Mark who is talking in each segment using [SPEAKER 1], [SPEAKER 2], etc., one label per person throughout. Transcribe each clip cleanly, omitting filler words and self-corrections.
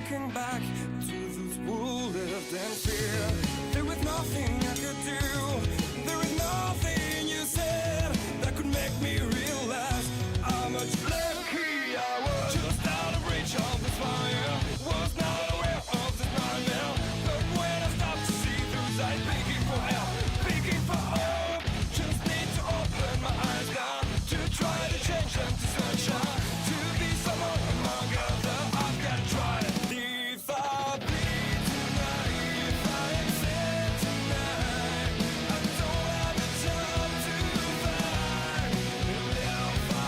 [SPEAKER 1] thinking back to those who lived in fear. There was nothing I could do. There was nothing you said that could make me realize how much lucky I was. Just out of reach of the fire, was not aware of this nightmare. But when I stopped to see through sight, begging for help, begging for hope, just need to open my eyes now to try to change them to sunshine, to be someone among others. I've got to try it. If I bleed tonight, if I am sad tonight, I don't have a job to find. If I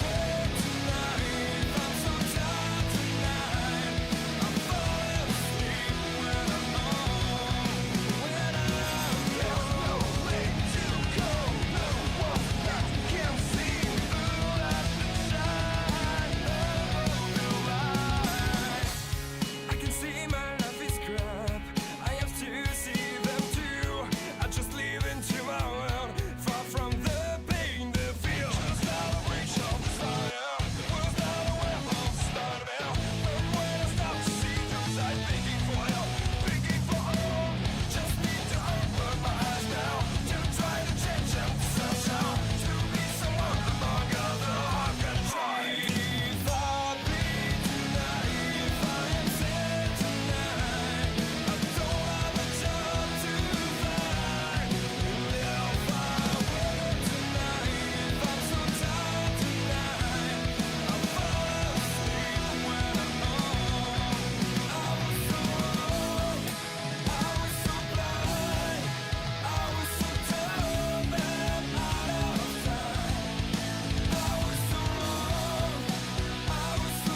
[SPEAKER 1] work tonight, I'm so tired tonight, I fall asleep when I'm home. When I'm there's no way to go, no one that can see through that shine of the light. I can see my life is crap, I have to see them too. I just live into my world, far from the pain, the feel. Just out of reach of desire, was not aware of the start of hell. But when I stop to see through sight, begging for help, begging for hope, just need to open my eyes now to try to change them to sunshine, to be someone among others. I've got to try. If I bleed tonight, if I am sad tonight, I don't have a job to find. If I work tonight, if I'm so tired tonight, I fall asleep when I'm home. I was so wrong, I was so blind, I was so dumb and out of time. I was so wrong, I was so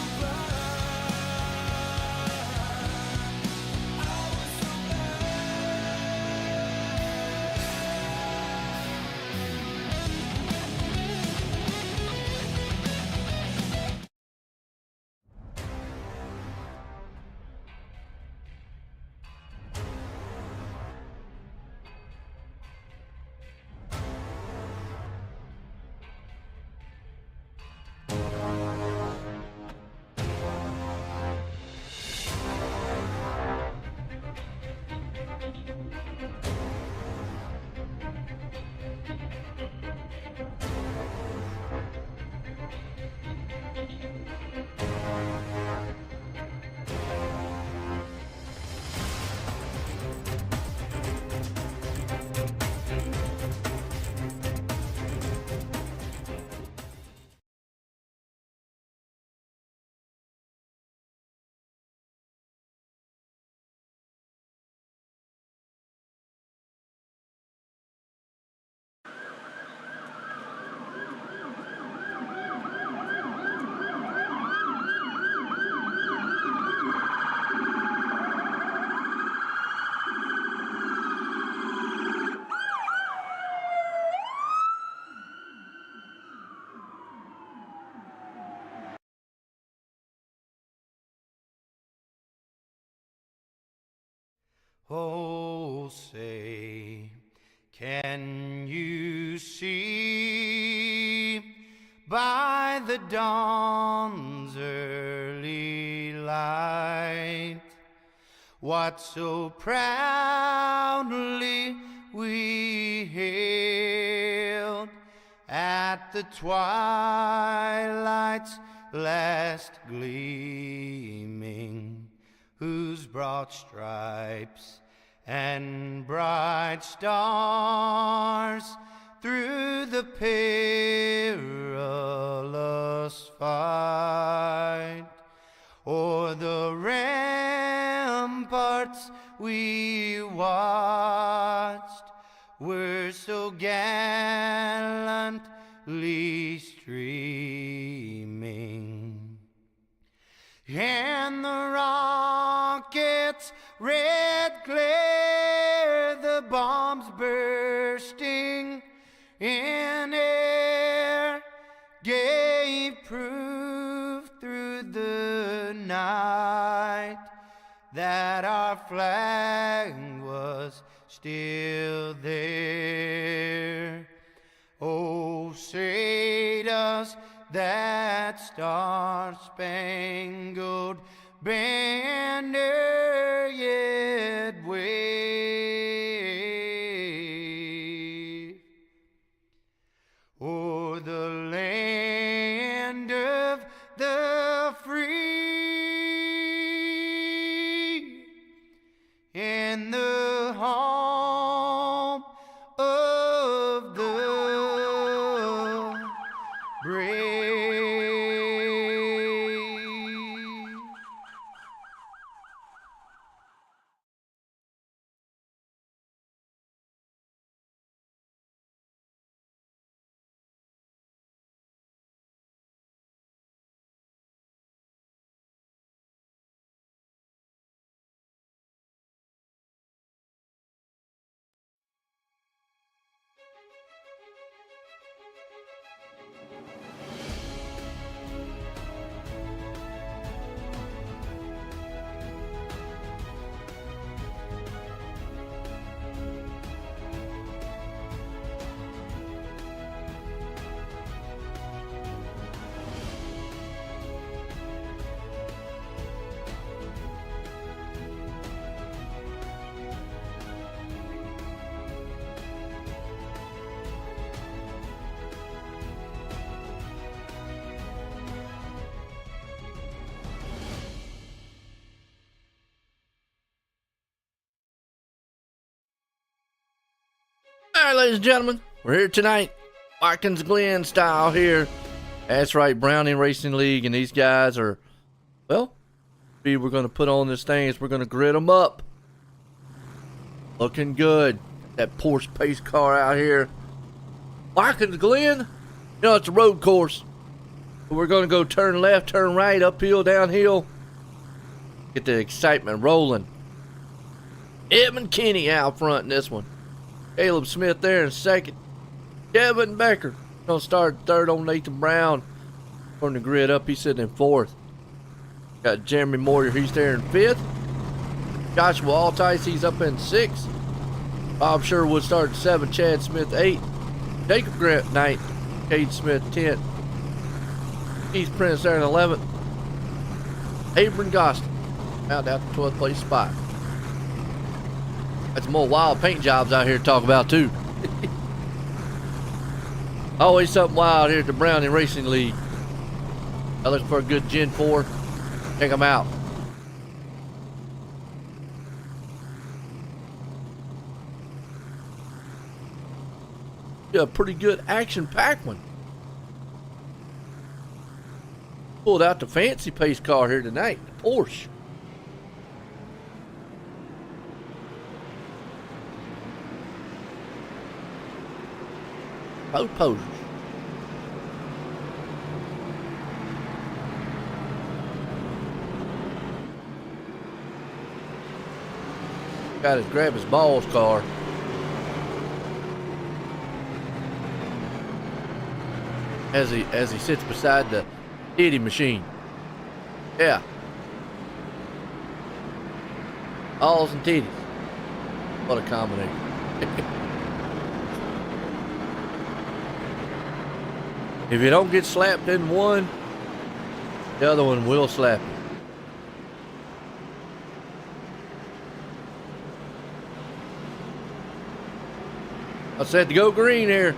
[SPEAKER 1] blind, I was so
[SPEAKER 2] Oh, say, can you see by the dawn's early light what so proudly we hailed at the twilight's last gleaming, whose broad stripes and bright stars through the perilous fight o'er the ramparts we watched were so gallantly streaming, and the rockets' red glare, the bombs bursting in air, gave proof through the night that our flag was still there. Oh, say does that star-spangled banner yet wave o'er the land of the free and the home of the brave.
[SPEAKER 3] All right, ladies and gentlemen, we're here tonight, Watkins Glen style here. That's right, Browning Racing League, and these guys are, well, we're going to put on this thing is we're going to grid them up. Looking good. That Porsche pace car out here. Watkins Glen, you know, it's a road course. We're going to go turn left, turn right, uphill, downhill. Get the excitement rolling. Edmund Kinney out front in this one. Caleb Smith there in second. Kevin Becker gonna start third on Nathan Brown. From the grid up, he's sitting in fourth. Got Jeremy Moyer, he's there in fifth. Joshua Altice, he's up in sixth. Bob Sherwood started seventh. Chad Smith eighth. Jacob Grant ninth. Cade Smith 10th. Keith Prince there in 11th. Abram Gostin found out the 12th place spot. That's more wild paint jobs out here to talk about too. Always something wild here at the Browning Racing League. I'm looking for a good Gen 4. Check them out. Yeah, a pretty good action-packed one. Pulled out the fancy pace car here tonight, the Porsche. Both posers. Got to grab his balls car. As he sits beside the titty machine. Yeah. Balls and titties. What a combination. If you don't get slapped in one, the other one will slap you. I said to go green here.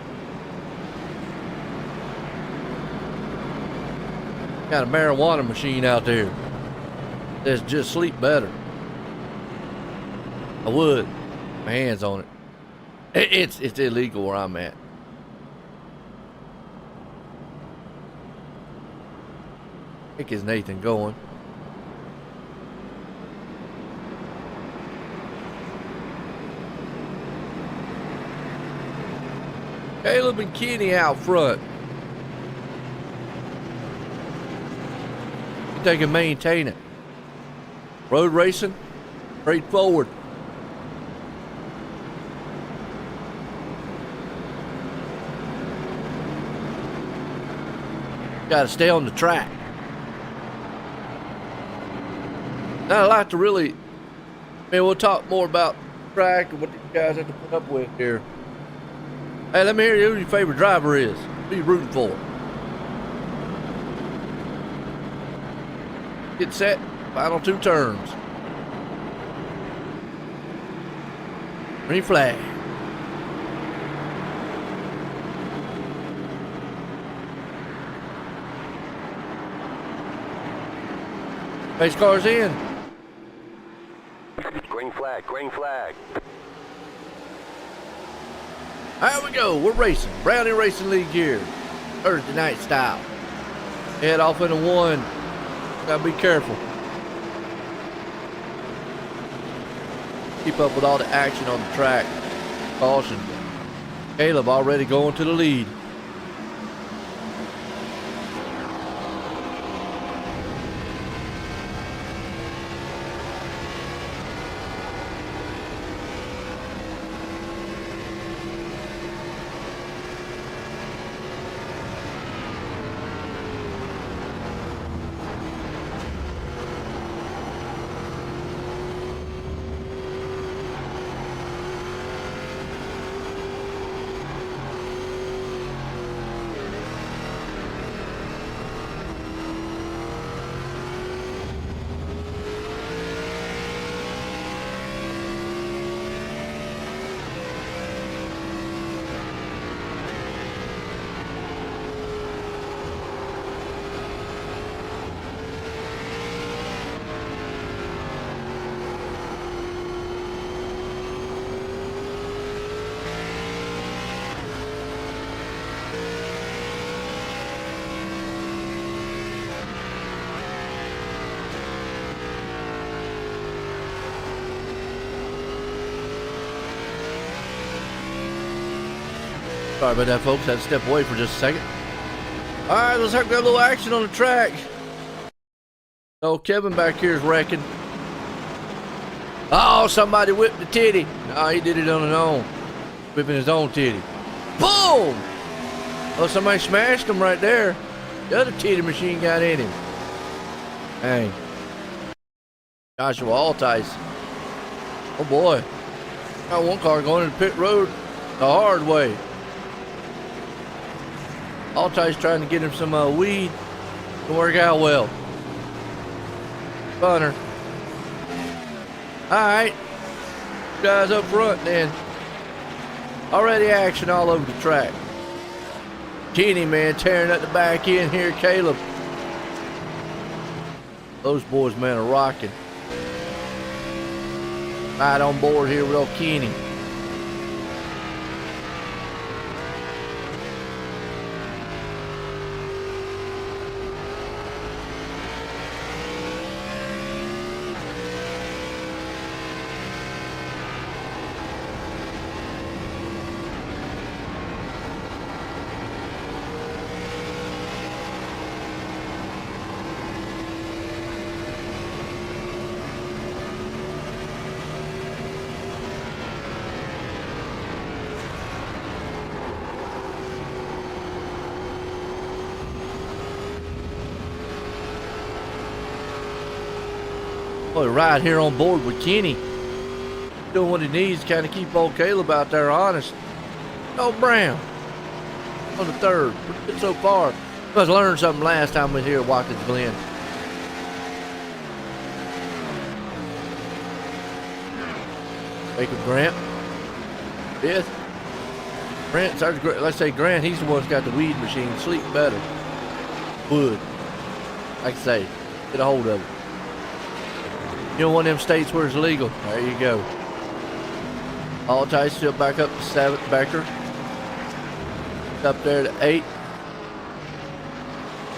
[SPEAKER 3] Got a marijuana machine out there that's just sleep better. I would. My hands on it. It's illegal where I'm at. I think is Nathan going. Caleb and Kenny out front. They can maintain it. Road racing, straightforward. Got to stay on the track. Not a lot to really. I mean, we'll talk more about track and what these guys have to put up with here. Hey, let me hear who your favorite driver is. Who you rooting for? Get set. Final 2 turns. Green flag. Pace car's in.
[SPEAKER 4] Green flag, green flag.
[SPEAKER 3] Here we go. We're racing. Brownie Racing League here. Thursday night style. Head off into 1. Gotta be careful. Keep up with all the action on the track. Caution. Caleb already going to the lead. Sorry about that, folks. Had to step away for just a second. All right, let's have a little action on the track. Oh, Kevin back here is wrecking. Oh, somebody whipped the titty. No, he did it on his own. Whipping his own titty. Boom! Oh, somebody smashed him right there. The other titty machine got in him. Dang. Joshua Altice. Oh, boy. Got one car going into pit road the hard way. Altice trying to get him some weed. Didn't work out well. Funner. Alright. Guys up front then. Already action all over the track. Kenny, man, tearing at the back end here. Caleb. Those boys, man, are rocking. Right on board here with old Kenny. Boy, right here on board with Kenny. Doing what he needs to kind of keep old Caleb out there honest. Oh, Brown. On the third. Pretty good so far. Must learned something last time we were here at Watkins Glen. Jacob Grant. Fifth. Grant, let's say Grant, he's the one that's got the weed machine. Sleep better. Wood. Like I say, get a hold of it. You know, one of them states where it's legal. There you go. Altice still back up to 7th. Becker. Up there to 8th.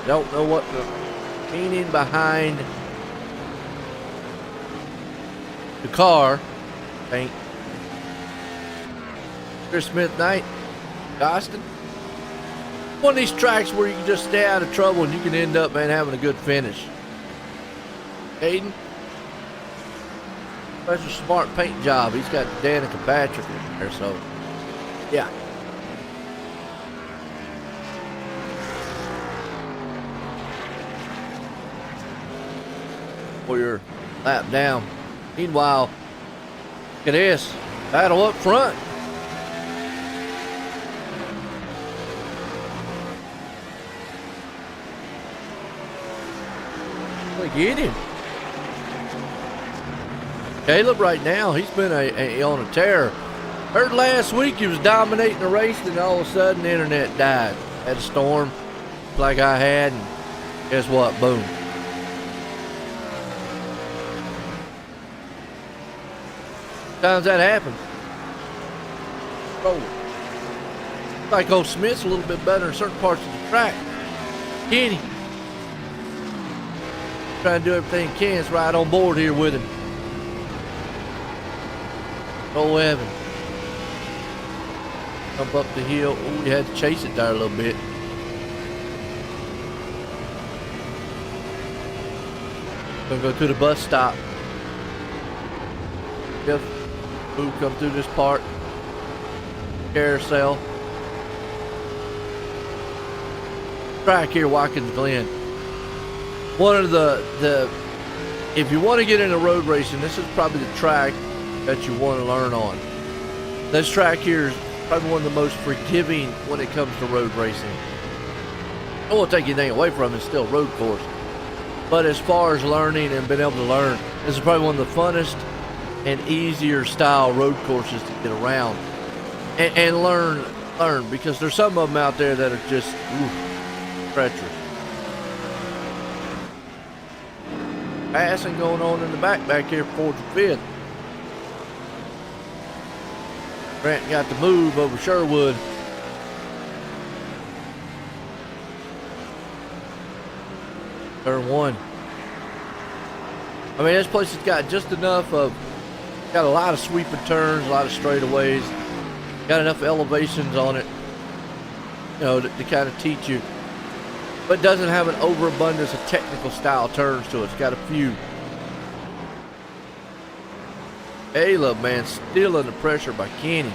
[SPEAKER 3] Don't know what the meaning behind the car. Ain't. Chris Smith Knight. Gostin. One of these tracks where you can just stay out of trouble and you can end up, man, having a good finish. Aiden. That's a smart paint job. He's got Danica Patrick in there, so yeah. For your lap down. Meanwhile, look at this. Battle up front. Look at him. Caleb right now, he's been on a tear. Heard last week he was dominating the race, and all of a sudden the internet died. Had a storm like I had, and guess what? Boom. Sometimes that happens. Roll it. Like old Smith's a little bit better in certain parts of the track. Kenny, trying to do everything he can. It's right on board here with him. Oh, Evan. Jump up the hill. Oh, we had to chase it there a little bit. Gonna go to the bus stop. Yep. Ooh, come through this part. Carousel. Track here, Watkins Glen. One of the if you want to get into road racing, this is probably the track that you want to learn on. This track here is probably one of the most forgiving when it comes to road racing. I won't take anything away from it, it's still a road course. But as far as learning and being able to learn, this is probably one of the funnest and easier style road courses to get around and learn because there's some of them out there that are just treacherous. Passing going on in the back here, 4th and 5th. Grant got the move over Sherwood. Turn 1. I mean, this place has got just enough of, got a lot of sweeping turns, a lot of straightaways, got enough elevations on it, you know, to kind of teach you. But doesn't have an overabundance of technical style turns to it. It's got a few. Caleb, man, still under pressure by Kenny.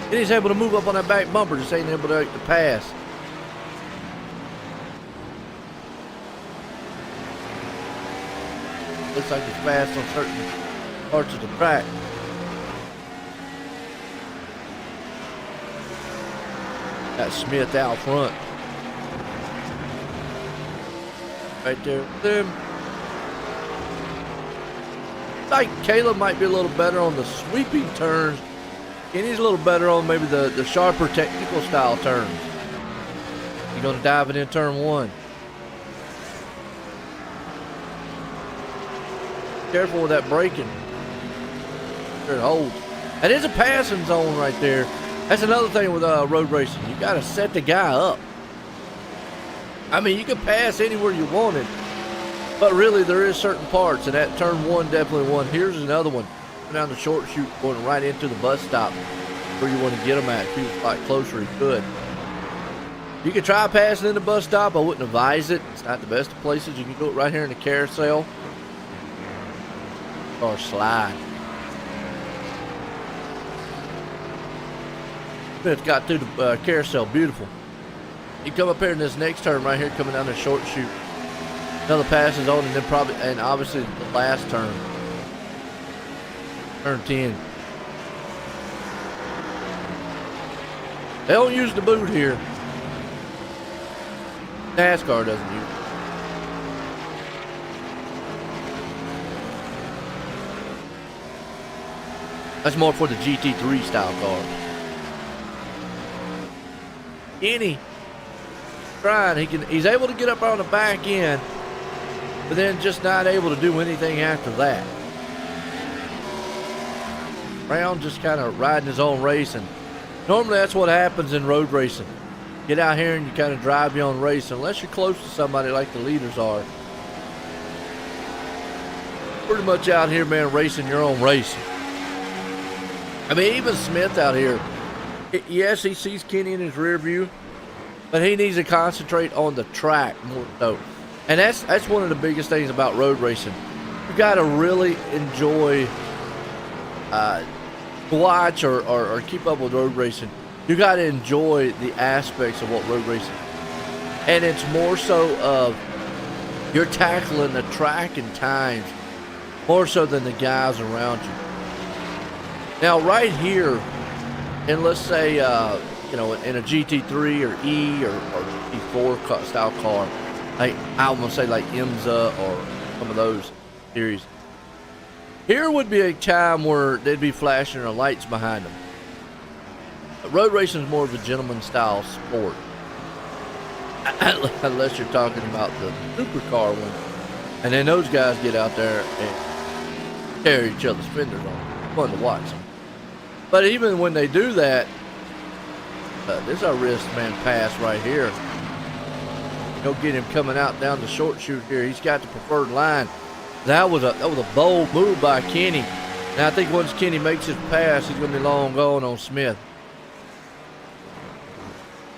[SPEAKER 3] Kenny's able to move up on that back bumper, just ain't able to make the pass. Looks like it's fast on certain parts of the track. Got Smith out front. Right there with him. Like Caleb might be a little better on the sweeping turns. Kenny's a little better on maybe the sharper technical style turns. You're going to dive it in turn 1. Careful with that braking. Sure it holds. That is a passing zone right there. That's another thing with road racing. You got to set the guy up. I mean, you can pass anywhere you wanted, but really there is certain parts, and that turn 1 definitely one. Here's another one. Down the short chute, going right into the bus stop where you want to get him at. If he was a lot closer, he could. You can try passing in the bus stop. I wouldn't advise it. It's not the best of places. You can do it right here in the carousel or slide. It's got through the carousel, beautiful. You come up here in this next turn right here, coming down the short chute. Another pass is on, and then and obviously the last turn. Turn 10. They don't use the boot here. NASCAR doesn't use it. That's more for the GT3 style cars. Kenny trying, he's able to get up on the back end, but then just not able to do anything after that. Brown just kind of riding his own race, and normally that's what happens in road racing. Get out here and you kind of drive your own race, unless you're close to somebody like the leaders are. Pretty much out here, man, racing your own race. I mean, even Smith out here, yes, he sees Kenny in his rear view, but he needs to concentrate on the track more so. And that's one of the biggest things about road racing. You got to really enjoy, watch or keep up with road racing. You got to enjoy the aspects of what road racing. And it's more so of you're tackling the track and times more so than the guys around you. Now, right here, and let's say, you know, in a GT3 or E or GT4 style car, like I want to say like IMSA or some of those series, Here would be a time where they'd be flashing their lights behind them. Road racing is more of a gentleman style sport. Unless you're talking about the supercar one. And then those guys get out there and tear each other's fenders on. It's fun to watch them. But even when they do that, this is our wrist man pass right here. Go get him coming out down the short chute here. He's got the preferred line. That was a bold move by Kenny. And I think once Kenny makes his pass, he's gonna be long gone on Smith.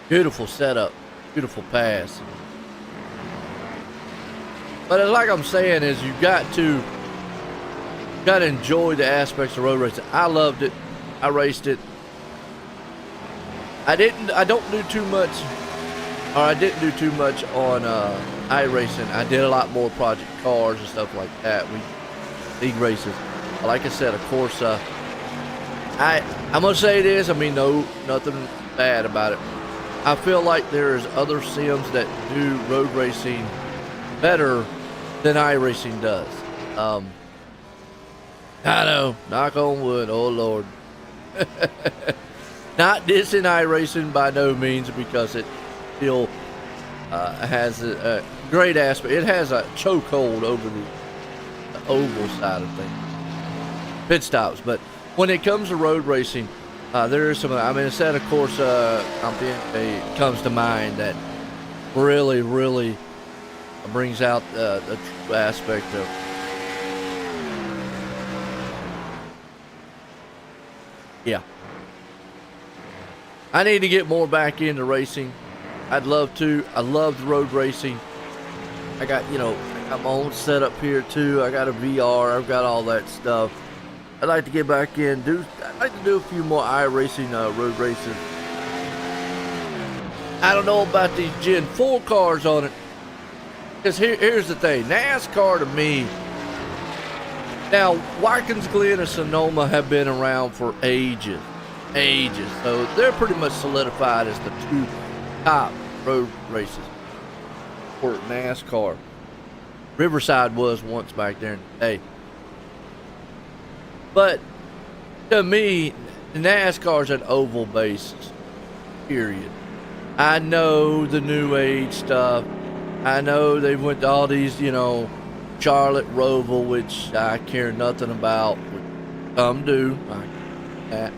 [SPEAKER 3] Beautiful setup, beautiful pass. But like I'm saying, is you got to enjoy the aspects of road racing. I loved it. I raced it. I didn't do too much on iRacing. I did a lot more project cars and stuff like that. League races. Like I said, of course, I'm gonna say this. I mean, nothing bad about it. I feel like there's other sims that do road racing better than iRacing does. I know, knock on wood. Oh Lord. Not dissing iRacing by no means, because it still has a great aspect. It has a chokehold over the oval side of things, pit stops. But when it comes to road racing, there is some. I mean, instead, of course, it comes to mind that really brings out the true aspect of. Yeah. I need to get more back into racing. I'd love to. I loved road racing. I got my own setup here too. I got a VR. I've got all that stuff. I'd like to get back in. I'd like to do a few more iRacing road races. I don't know about these Gen 4 cars on it. Because here's the thing. NASCAR to me. Now, Watkins Glen and Sonoma have been around for ages. So they're pretty much solidified as the two top road races for NASCAR. Riverside was once back there in the day. But to me, NASCAR's an oval basis, period. I know the new age stuff. I know they went to all these, Charlotte Roval, which I care nothing about. Some do. That.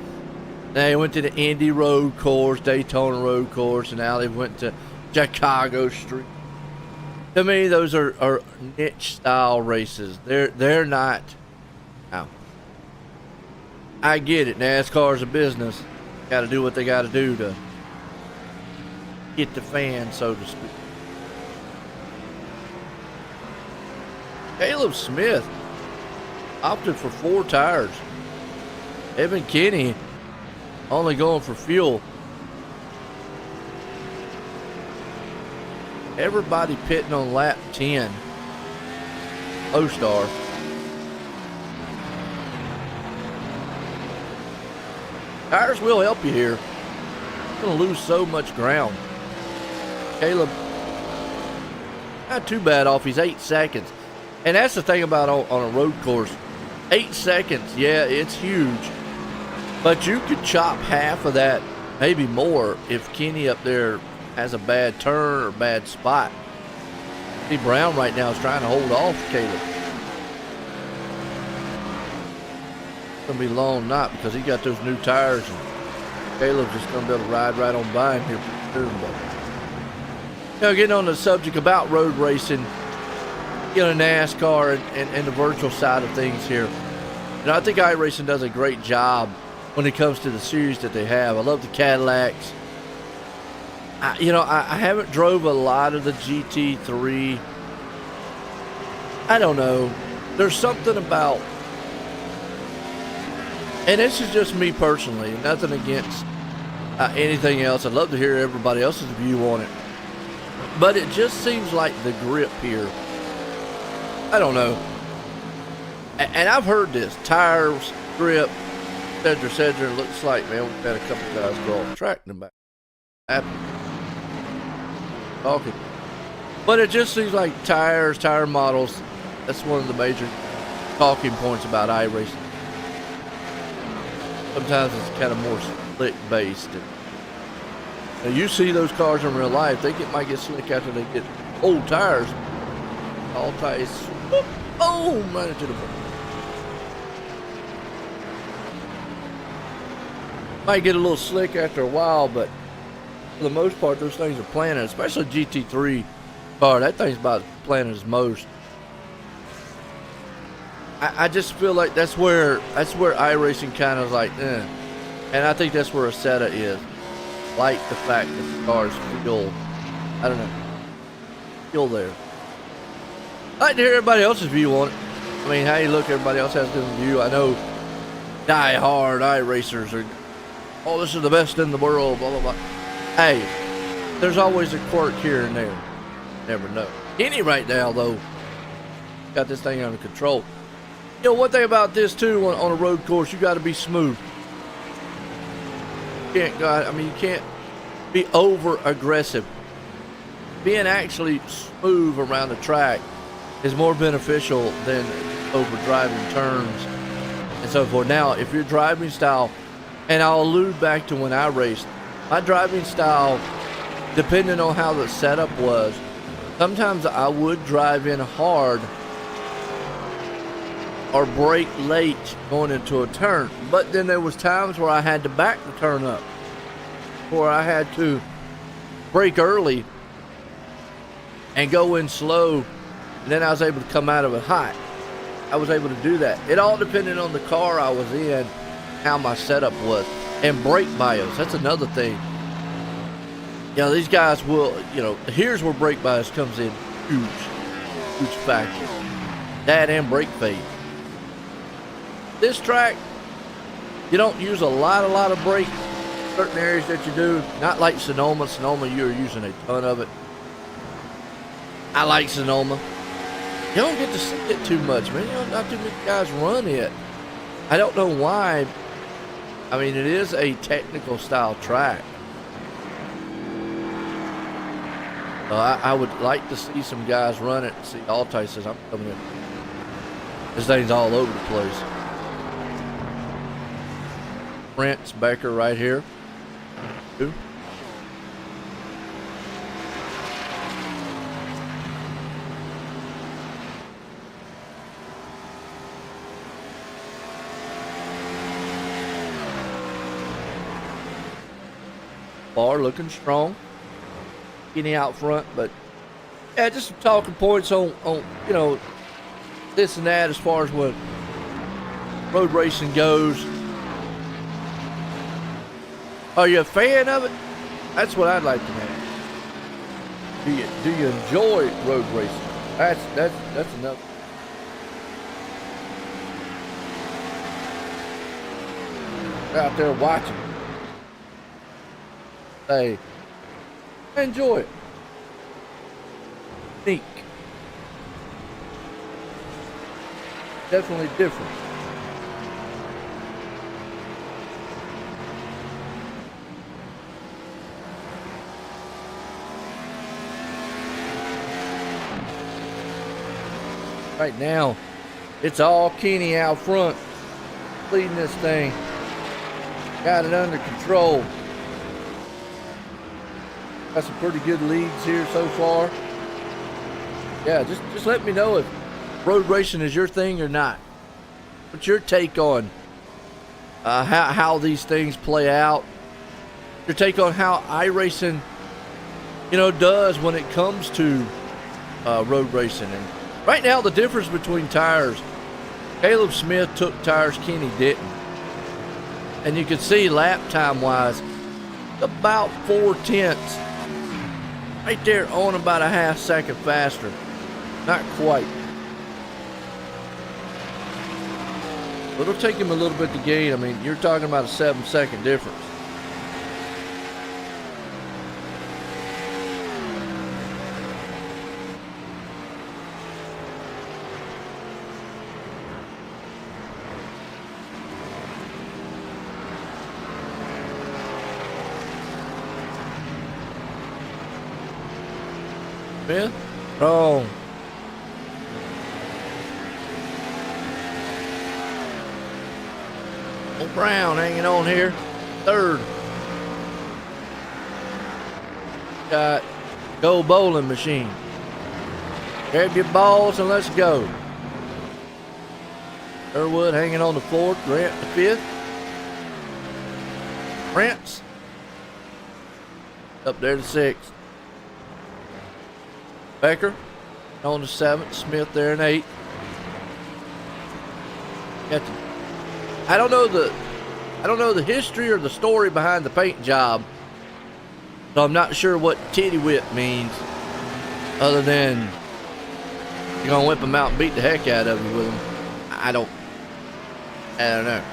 [SPEAKER 3] They went to the Indy Road Course, Daytona Road Course, and now they went to Chicago Street. To me, those are niche style races. They're not. Now, I get it. NASCAR's a business. Got to do what they got to do to get the fans, so to speak. Caleb Smith opted for 4 tires. Evan Kinney only going for fuel. Everybody pitting on lap 10. O-Star. Tires will help you here. You're going to lose so much ground. Caleb, not too bad off. He's 8 seconds. And that's the thing about on a road course. 8 seconds, yeah, it's huge. But you could chop half of that, maybe more, if Kenny up there has a bad turn or bad spot. See, Brown right now is trying to hold off Caleb. It's going to be a long night because he got those new tires, and Caleb's just going to be able to ride right on by him here pretty soon. But, getting on the subject about road racing, NASCAR and the virtual side of things here. I think iRacing does a great job when it comes to the series that they have. I love the Cadillacs. I haven't drove a lot of the GT3. I don't know. There's something about, and this is just me personally, nothing against anything else. I'd love to hear everybody else's view on it. But it just seems like the grip here, I don't know. And I've heard this. Tires, grip, et cetera. It looks like, man, we've had a couple guys go off track in the back. Talking. But it just seems like tires, tire models, that's one of the major talking points about iRacing. Sometimes it's kind of more slick based. Now you see those cars in real life, might get slick after they get old tires. All tires, boom, right into the board. Might get a little slick after a while, but for the most part, those things are planted, especially a GT3 car. That thing's about planted as most. I just feel like that's where iRacing kind of like, and I think that's where Assetto is. Like the fact that the cars feel, I don't know, feel there. I'd like to hear everybody else's view on it. I mean, how you look, everybody else has a different view. I know die-hard iRacers are, oh, this is the best in the world, blah, blah, blah. Hey, there's always a quirk here and there. Never know. Kenny right now, though, got this thing under control. You know, one thing about this, too, on a road course, you got to be smooth. You can't be over-aggressive. Being actually smooth around the track is more beneficial than over-driving turns and so forth. Now, if your driving style, and I'll allude back to when I raced, my driving style, depending on how the setup was, sometimes I would drive in hard or brake late going into a turn. But then there was times where I had to back the turn up, where I had to brake early and go in slow, and then I was able to come out of it hot. I was able to do that. It all depended on the car I was in, how my setup was, and brake bias. That's another thing. You know, these guys will, you know, here's where brake bias comes in. Huge factor. That and brake fade. This track, you don't use a lot of brake. Certain areas that you do, not like Sonoma. Sonoma, you're using a ton of it. I like Sonoma. You don't get to see it too much, man. You know, not too many guys run it. I don't know why. I mean, it is a technical style track. I would like to see some guys run it and see Altai says, I'm coming in. This thing's all over the place. Prince Becker right here. Two. Bar looking strong. Getting out front, but yeah, just some talking points on you know, this and that as far as what road racing goes. Are you a fan of it? That's what I'd like to know. Do you enjoy road racing? That's enough. Out there watching. Hey, enjoy it. Unique. Definitely different. Right now, it's all Kenny out front, leading this thing. Got it under control. Got some pretty good leads here so far. Yeah, just let me know if road racing is your thing or not. What's your take on how these things play out? Your take on how iRacing, you know, does when it comes to road racing. And right now, the difference between tires, Caleb Smith took tires, Kenny didn't. And you can see lap time wise, about 4/10. Right there on about a half second faster. Not quite. But it'll take him a little bit to gain. I mean, you're talking about a 7-second difference. Smith? Oh. Old Brown hanging on here. Third. Got Go Bowling Machine. Grab your balls and let's go. Sherwood hanging on the fourth. Grant the fifth. Prince up there to sixth. Becker on the seventh. Smith there in eighth. I don't know the history or the story behind the paint job, so I'm not sure what titty whip means, other than you're gonna whip them out and beat the heck out of you with them. I don't know.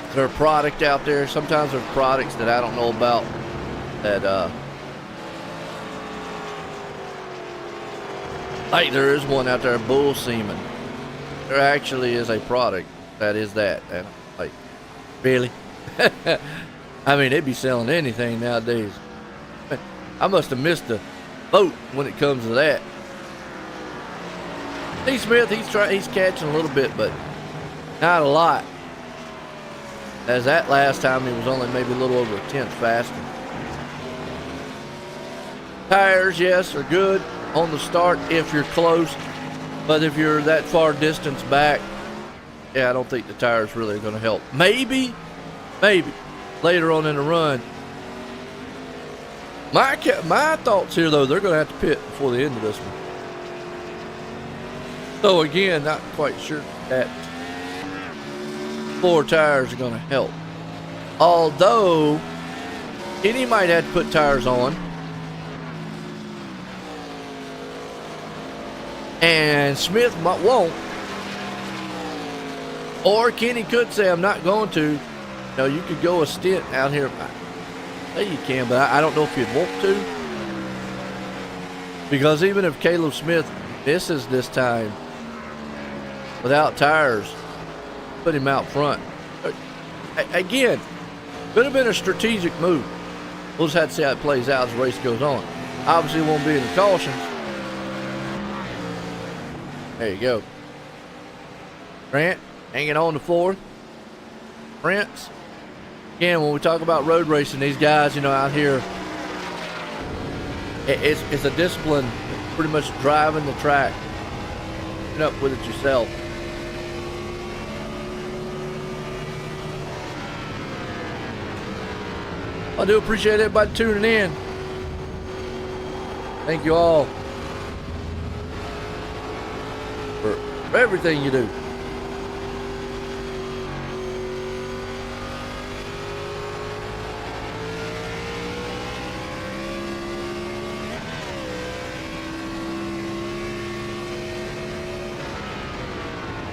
[SPEAKER 3] Is there a product out there? Sometimes there's products that I don't know about that like there is one out there, bull semen. There actually is a product that is that. And like, really? I mean, they'd be selling anything nowadays. I must have missed the boat when it comes to that. Steve Smith, he's catching a little bit, but not a lot. As that last time, he was only maybe a little over a tenth faster. Tires, yes, are good on the start if you're close, but if you're that far distance back, yeah, I don't think the tires really are going to help. Maybe later on in the run. My thoughts here, though, they're going to have to pit before the end of this one. So again, not quite sure that 4 tires are going to help. Although, Kenny might have to put tires on. And Smith won't. Or Kenny could say, I'm not going to. You know, you could go a stint out here. I say you can, but I don't know if you'd want to. Because even if Caleb Smith misses this time without tires, put him out front. Again, could have been a strategic move. We'll just have to see how it plays out as the race goes on. Obviously, won't be in the cautions. There you go. Grant hanging on to fourth. Prince. Again, when we talk about road racing, these guys, you know, out here, it's a discipline, pretty much driving the track. Get up with it yourself. I do appreciate everybody tuning in. Thank you all for everything you do.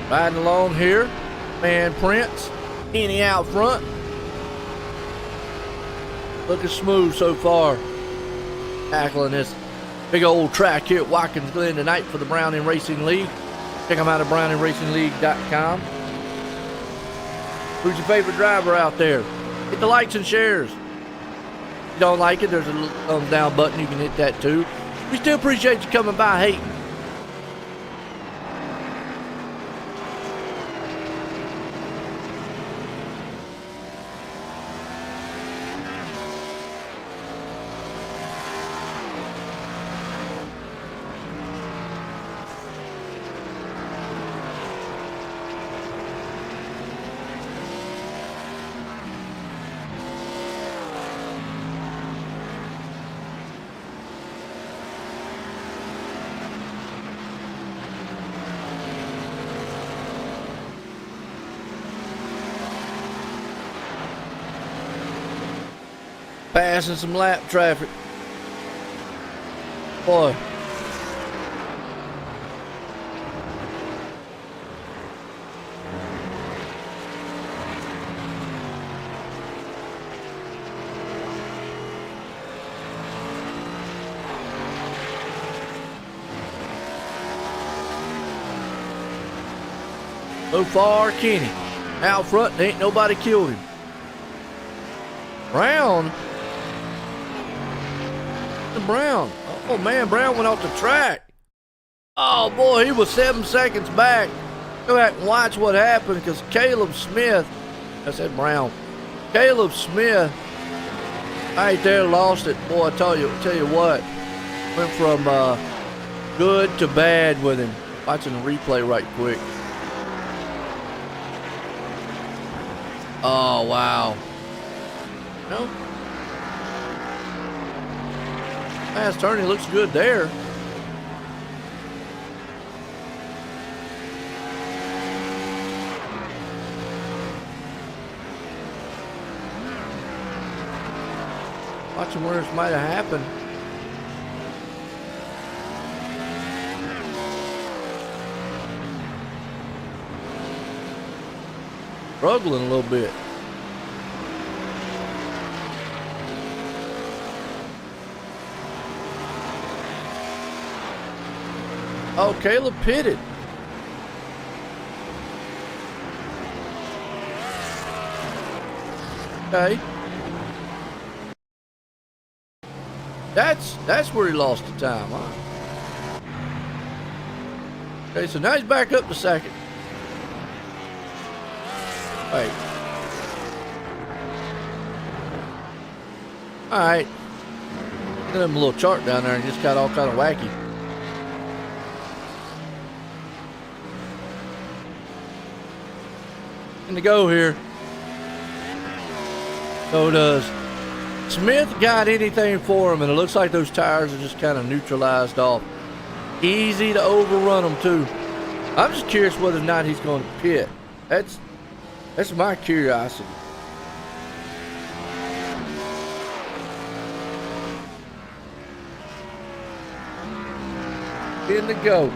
[SPEAKER 3] Riding along here, man, Prince, Kenny out front. Looking smooth so far. Tackling this big old track here at Watkins Glen tonight for the Browning Racing League. Check them out at browningracingleague.com. Who's your favorite driver out there? Hit the likes and shares. If you don't like it, there's a little thumbs down button. You can hit that too. We still appreciate you coming by hating. Passing some lap traffic. Boy. So far, Kenny out front, ain't nobody killed him. Brown. Brown. Oh man, Brown went off the track. Oh boy, he was 7 seconds back. Go back and watch what happened, because Caleb Smith That's that Brown. Caleb Smith, right there, lost it. Boy, I tell you what, went from good to bad with him. Watching the replay right quick. Oh, wow. No. Last turn, he looks good there. Watching where this might have happened. Struggling a little bit. Oh, Caleb pitted. Okay. That's where he lost the time, huh? Okay, so now he's back up to second. Wait. Alright. Got him a little chart down there and just got all kind of wacky. And to go here. So does Smith got anything for him, and it looks like those tires are just kind of neutralized off. Easy to overrun them too. I'm just curious whether or not he's going to pit. That's my curiosity. In the go.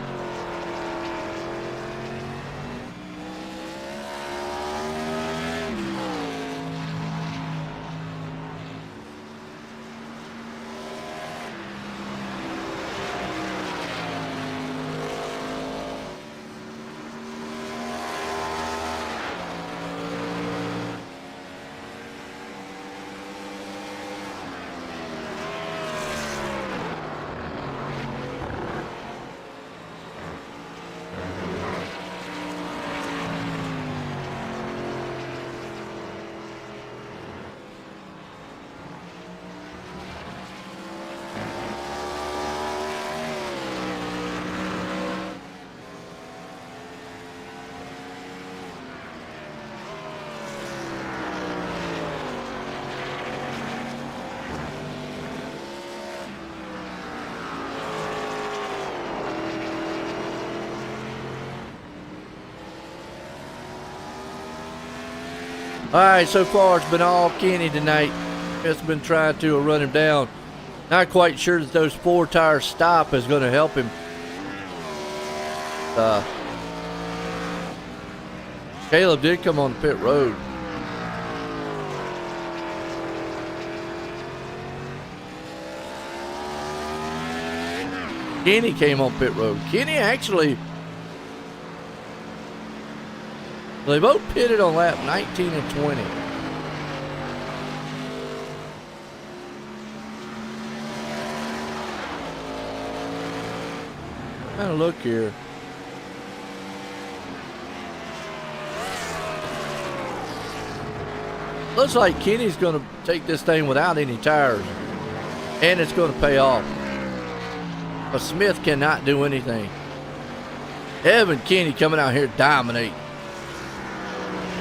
[SPEAKER 3] Alright, so far it's been all Kenny tonight. Just been trying to run him down. Not quite sure that those 4 tire stop is going to help him. Caleb did come on the pit road. Kenny came on pit road. Kenny actually... They both pitted on lap 19 and 20. Kind of look here. Looks like Kenny's going to take this thing without any tires. And it's going to pay off. But Smith cannot do anything. Evan Kenny coming out here dominate.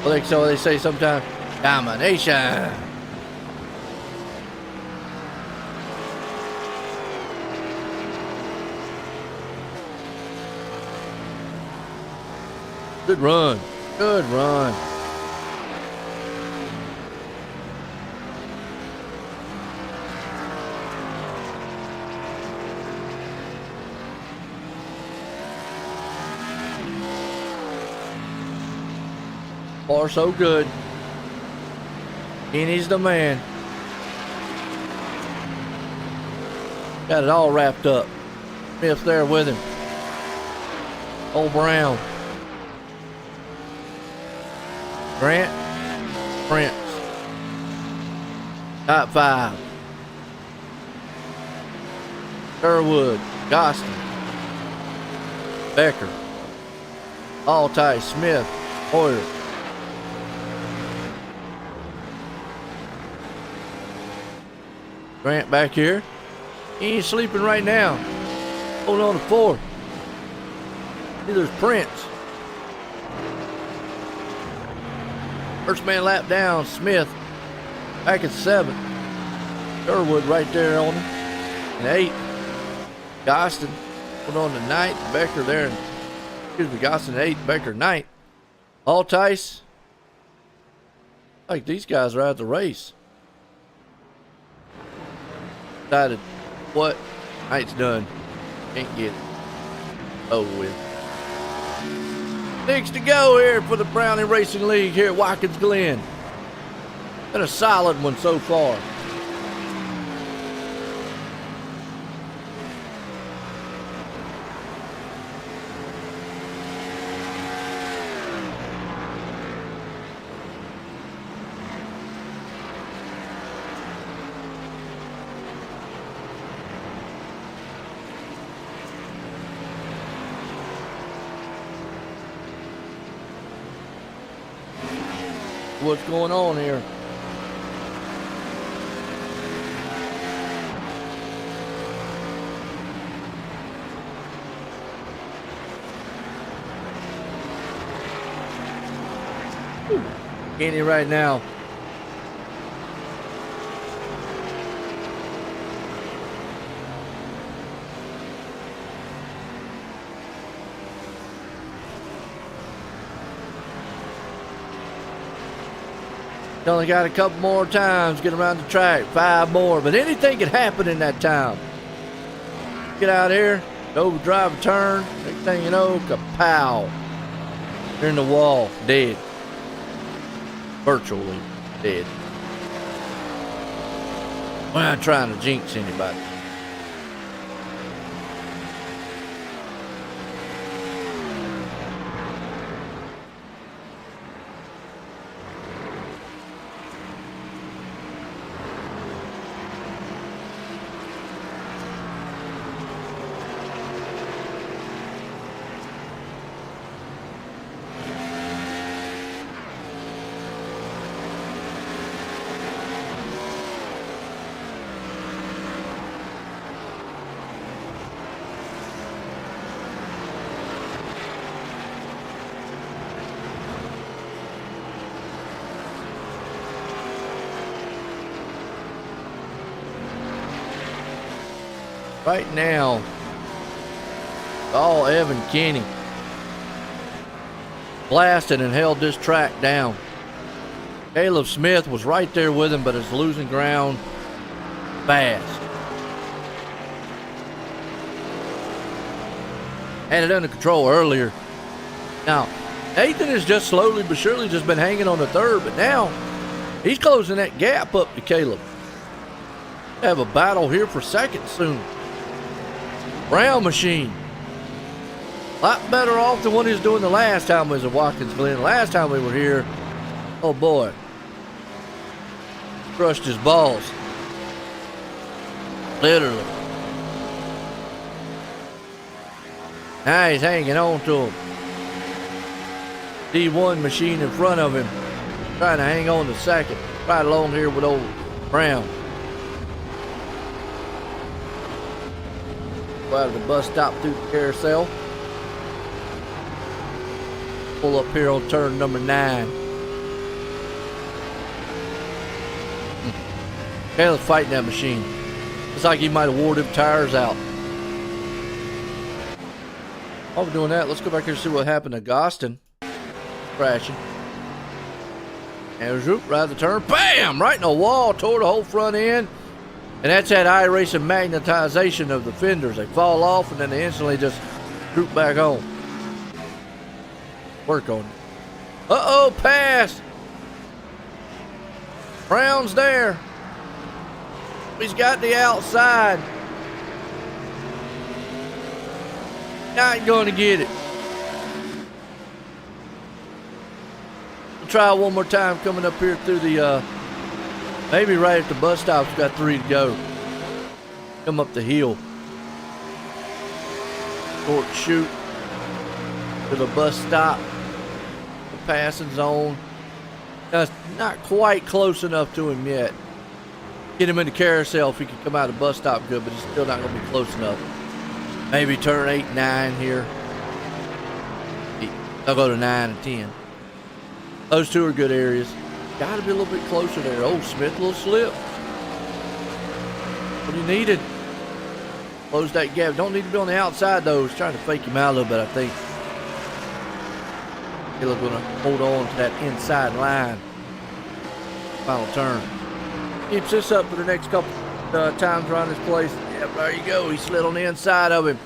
[SPEAKER 3] Well, so they say sometimes, domination. Good run. Good run. Far so good. Kenny's the man. Got it all wrapped up. Smith's there with him. Old Brown. Grant. Prince. Top 5. Sherwood. Gostin. Becker. Altai. Smith. Hoyer. Grant back here. He ain't sleeping right now. Holding on to 4. See, there's Prince. First man lap down, Smith. Back at 7. Sherwood right there on him. And 8. Gostin put on the 9th. Becker there. Excuse me, Gostin 8th. Becker 9th. Altice. Like these guys are out of the race. Decided what? Night's done. Can't get it. Over with. 6 to go here for the Brownie Racing League here at Watkins Glen. Been a solid one so far. What's going on here? Kenny right now. Only got a couple more times, get around the track, 5 more, but anything can happen in that time. Get out here, overdrive a turn, next thing you know, kapow. You're in the wall, dead. Virtually dead. We're not trying to jinx anybody. Right now, all Evan Kenny blasted and held this track down. Caleb Smith was right there with him, but is losing ground fast. Had it under control earlier. Now, Nathan has just slowly but surely just been hanging on the 3rd, but now he's closing that gap up to Caleb. Have a battle here for 2nd soon. Brown machine. A lot better off than what he was doing the last time we was at Watkins Glen. Last time we were here, oh boy, crushed his balls. Literally. Now he's hanging on to him. D1 machine in front of him, trying to hang on to 2nd. Right along here with old Brown. Go out of the bus stop through the carousel. Pull up here on turn number 9. Caleb's fighting that machine. It's like he might have wore them tires out. While we're doing that, let's go back here and see what happened to Gostin. Crashing. And zoop, right at the turn. Bam! Right in the wall, tore the whole front end. And that's that iRacing magnetization of the fenders. They fall off and then they instantly just droop back on. Work on it. Uh-oh, pass. Brown's there. He's got the outside. Not going to get it. We'll try one more time coming up here through the maybe right at the bus stop. We've got 3 to go. Come up the hill. Short shoot to the bus stop. The passing zone. That's not quite close enough to him yet. Get him in the carousel if he can come out of the bus stop good, but he's still not going to be close enough. Maybe turn 8, 9 here. I'll go to 9 and 10. Those two are good areas. Got to be a little bit closer there. Oh, Smith, a little slip. What he needed. Close that gap. Don't need to be on the outside, though. He's trying to fake him out a little bit, I think. Caleb's going to hold on to that inside line. Final turn. Keeps this up for the next couple times around this place. Yep, there you go. He slid on the inside of him.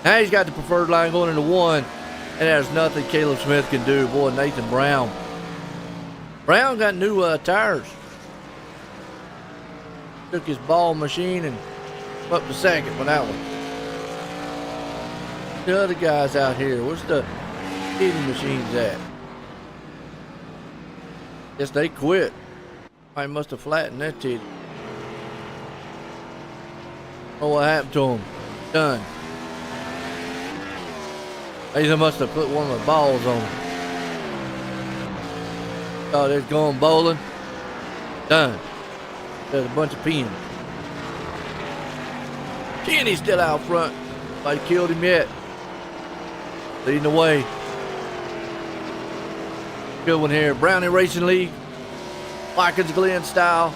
[SPEAKER 3] Now he's got the preferred line going into 1. And there's nothing Caleb Smith can do. Boy, Nathan Brown. Brown got new tires. Took his ball machine and up to second with that one. The other guys out here, where's the hitting machines at? Guess they quit. I must have flattened that titty. Oh, what happened to him? Done. They must have put one of the balls on him. Oh, they're going bowling. Done. There's a bunch of pins. Kenny's still out front. Nobody killed him yet. Leading the way. Good one here. Brownie Racing League. Watkins Glen style.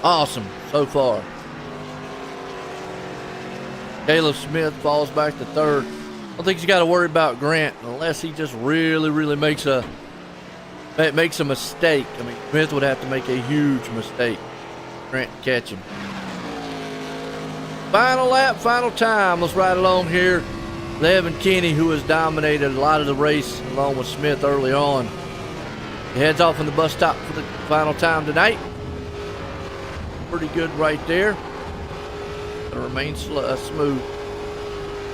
[SPEAKER 3] Awesome so far. Caleb Smith falls back to 3rd. I don't think he's got to worry about Grant unless he just really makes a mistake. I mean, Smith would have to make a huge mistake. Grant catch him. Final lap, final time. Let's ride along here. Evan Kinney, who has dominated a lot of the race along with Smith early on. He heads off on the bus stop for the final time tonight. Pretty good right there. Gonna remain smooth.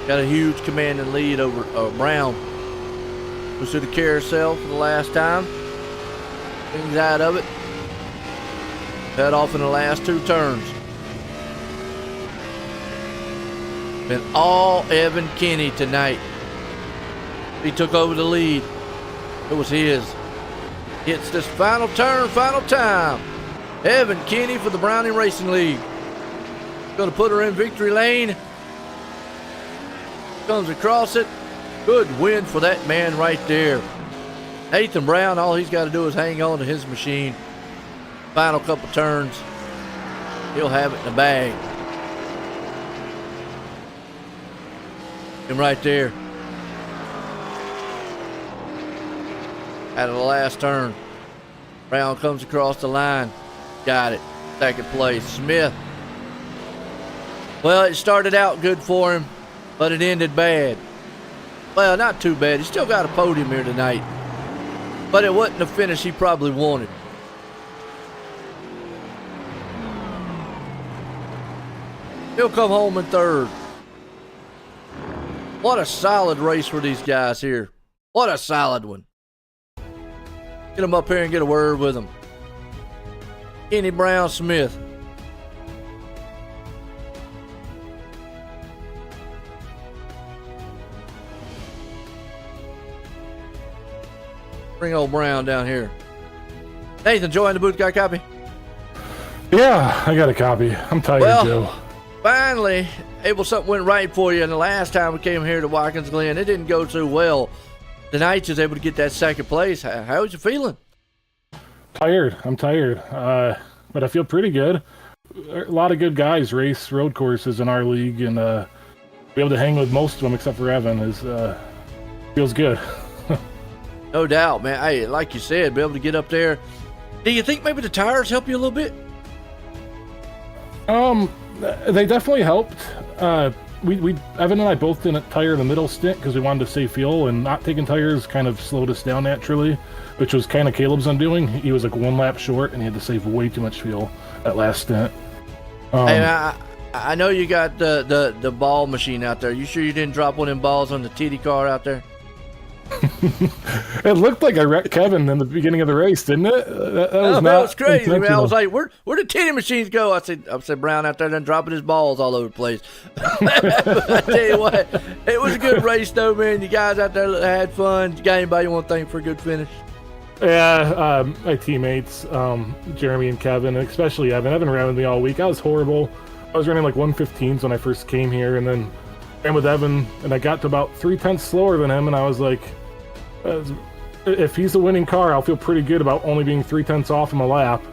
[SPEAKER 3] Got a huge commanding lead over Brown. Goes to the carousel for the last time. Things out of it. Head off in the last 2 turns. Been all Evan Kinney tonight. He took over the lead. It was his. Hits this final turn, final time. Evan Kinney for the Brownie Racing League. Going to put her in victory lane. Comes across it. Good win for that man right there. Nathan Brown, all he's got to do is hang on to his machine. Final couple turns. He'll have it in the bag. And right there. Out of the last turn. Brown comes across the line. Got it. Second place. Smith. Well, it started out good for him, but it ended bad. Well, not too bad. He still got a podium here tonight. But it wasn't the finish he probably wanted. He'll come home in 3rd. What a solid race for these guys here. What a solid one. Get them up here and get a word with them. Kenny Brown Smith. Bring old Brown down here. Nathan, join the booth. Got a copy?
[SPEAKER 4] Yeah, I got a copy. I'm tired, Joe.
[SPEAKER 3] Finally, something went right for you. And the last time we came here to Watkins Glen, it didn't go too well. Tonight, you was able to get that 2nd place. How was you feeling?
[SPEAKER 4] Tired. I'm tired. But I feel pretty good. A lot of good guys race road courses in our league, and be able to hang with most of them except for Evan feels good.
[SPEAKER 3] No doubt, man. Hey, like you said, be able to get up there. Do you think maybe the tires help you a little bit?
[SPEAKER 4] They definitely helped. We Evan and I both didn't tire the middle stint because we wanted to save fuel, and not taking tires kind of slowed us down naturally, which was kind of Caleb's undoing. He was like 1 lap short, and he had to save way too much fuel that last stint.
[SPEAKER 3] Hey, I know you got the ball machine out there. You sure you didn't drop one of them balls on the TD car out there?
[SPEAKER 4] It looked like I wrecked Kevin in the beginning of the race, didn't it? That
[SPEAKER 3] was crazy, man. I was
[SPEAKER 4] intentional.
[SPEAKER 3] like, where did Titty Machines go? I said Brown out there then dropping his balls all over the place. But I tell you what, it was a good race though, man. You guys out there had fun. You got anybody you want to thank for a good finish?
[SPEAKER 4] Yeah, my teammates, Jeremy and Kevin, and especially Evan. Evan ran with me all week. I was horrible. I was running like 115s when I first came here, and then ran with Evan, and I got to about 3/10 slower than him, and I was like, if he's the winning car, I'll feel pretty good about only being 3/10 off him a lap.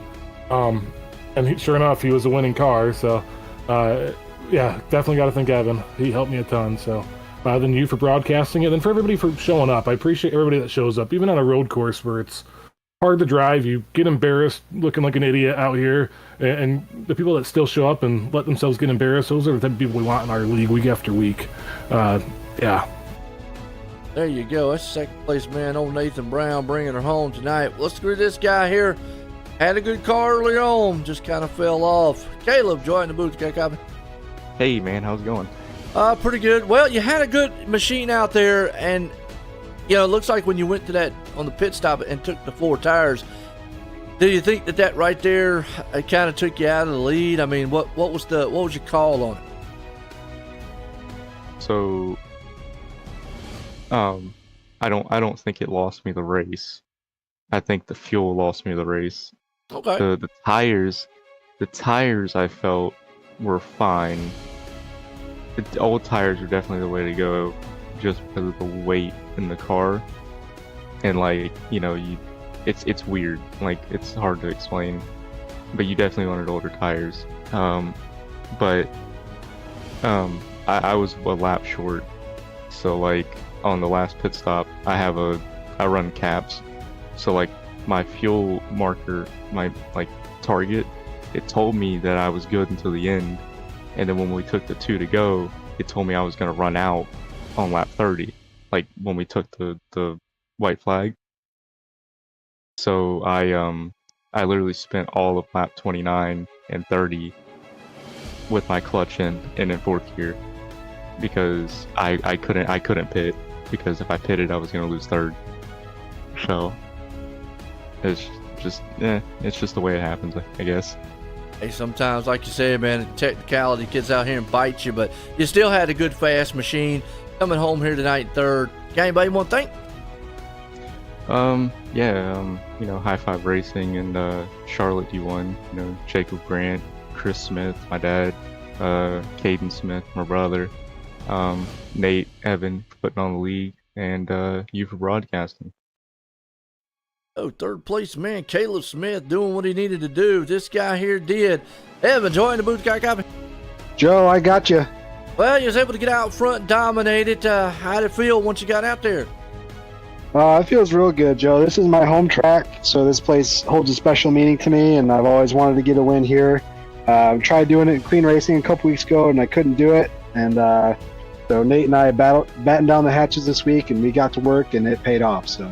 [SPEAKER 4] Sure enough, he was the winning car. So, yeah, definitely got to thank Evan. He helped me a ton. So, than you for broadcasting it, and for everybody for showing up. I appreciate everybody that shows up, even on a road course where it's hard to drive. You get embarrassed looking like an idiot out here, and the people that still show up and let themselves get embarrassed, those are the type of people we want in our league week after week. Yeah.
[SPEAKER 3] There you go. That's second place, man. Old Nathan Brown bringing her home tonight. Let's go to this guy here. Had a good car early on, just kind of fell off. Caleb, join the booth. Got a copy?
[SPEAKER 5] Hey man, how's it going?
[SPEAKER 3] Pretty good. Well, you had a good machine out there, and it looks like when you went to that on the pit stop and took the 4 tires, do you think that right there kind of took you out of the lead? I mean, what was your call on it?
[SPEAKER 5] So, I don't think it lost me the race. I think the fuel lost me the race.
[SPEAKER 3] Okay.
[SPEAKER 5] The tires I felt were fine. The old tires are definitely the way to go, just because of the weight in the car, and it's weird. Like, it's hard to explain, but you definitely wanted older tires. I was a lap short, so like on the last pit stop, I run caps, so like my fuel marker, my like target, it told me that I was good until the end. And then when we took the 2 to go, it told me I was going to run out on lap 30, like when we took the white flag. So I literally spent all of lap 29 and 30 with my clutch in fourth gear, because I couldn't pit, because if I pitted I was going to lose third. So it's just the way it happens, I guess.
[SPEAKER 3] Hey, sometimes, like you said, man, technicality gets out here and bites you, but you still had a good, fast machine. Coming home here tonight, third. Got anybody you want to thank?
[SPEAKER 5] High Five Racing and Charlotte D1, Jacob Grant, Chris Smith, my dad, Caden Smith, my brother, Nate, Evan for putting on the league, and you for broadcasting.
[SPEAKER 3] Oh, third place, man. Caleb Smith doing what he needed to do. This guy here did. Evan, join the booth. Got a copy?
[SPEAKER 6] Joe, I got you.
[SPEAKER 3] Well, you was able to get out front and dominate it. How did it feel once you got out there?
[SPEAKER 6] It feels real good, Joe. This is my home track, so this place holds a special meaning to me, and I've always wanted to get a win here. I tried doing it in clean racing a couple weeks ago, and I couldn't do it. And so Nate and I battened down the hatches this week, and we got to work, and it paid off. So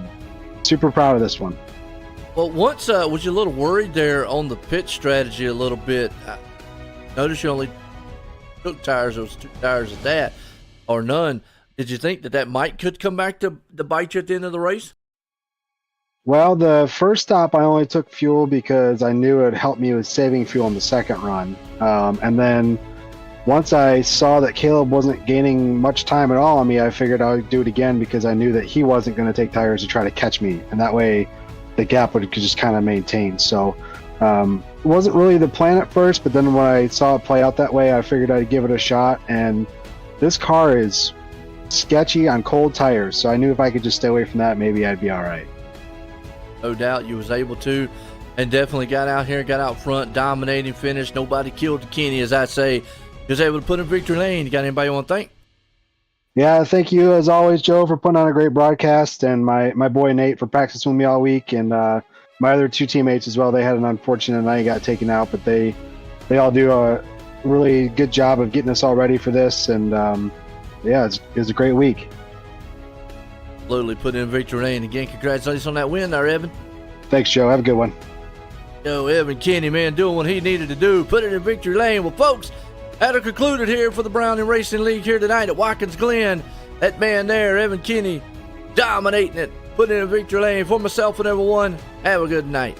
[SPEAKER 6] super proud of this one.
[SPEAKER 3] Well, once was you a little worried there on the pit strategy a little bit? I noticed you only took tires. There was 2 tires at that, or none. Did you think that could come back to bite you at the end of the race?
[SPEAKER 6] Well, the first stop I only took fuel because I knew it would help me with saving fuel in the second run. And then once I saw that Caleb wasn't gaining much time at all on me, I figured I would do it again, because I knew that he wasn't going to take tires to try to catch me. And that way the gap would just kind of maintain. So it wasn't really the plan at first, but then when I saw it play out that way, I figured I'd give it a shot. And this car is sketchy on cold tires, so I knew if I could just stay away from that, maybe I'd be all right.
[SPEAKER 3] No doubt you was able to, and definitely got out here, got out front, dominating finish. Nobody killed the Kenny, as I say. Was able to put in victory lane. You got anybody you want to thank?
[SPEAKER 6] Yeah, thank you as always, Joe, for putting on a great broadcast, and my boy Nate for practicing with me all week, and my other 2 teammates as well. They had an unfortunate night, got taken out, but they all do a really good job of getting us all ready for this, and it was a great week.
[SPEAKER 3] Absolutely put in victory lane. Again, congratulations on that win there, Evan.
[SPEAKER 6] Thanks, Joe. Have a good one.
[SPEAKER 3] Yo, Evan Kenny, man, doing what he needed to do. Put it in victory lane. Well, folks, that are concluded here for the Browning Racing League here tonight at Watkins Glen. That man there, Evan Kenny, dominating it, putting in a victory lane for myself and everyone. Have a good night.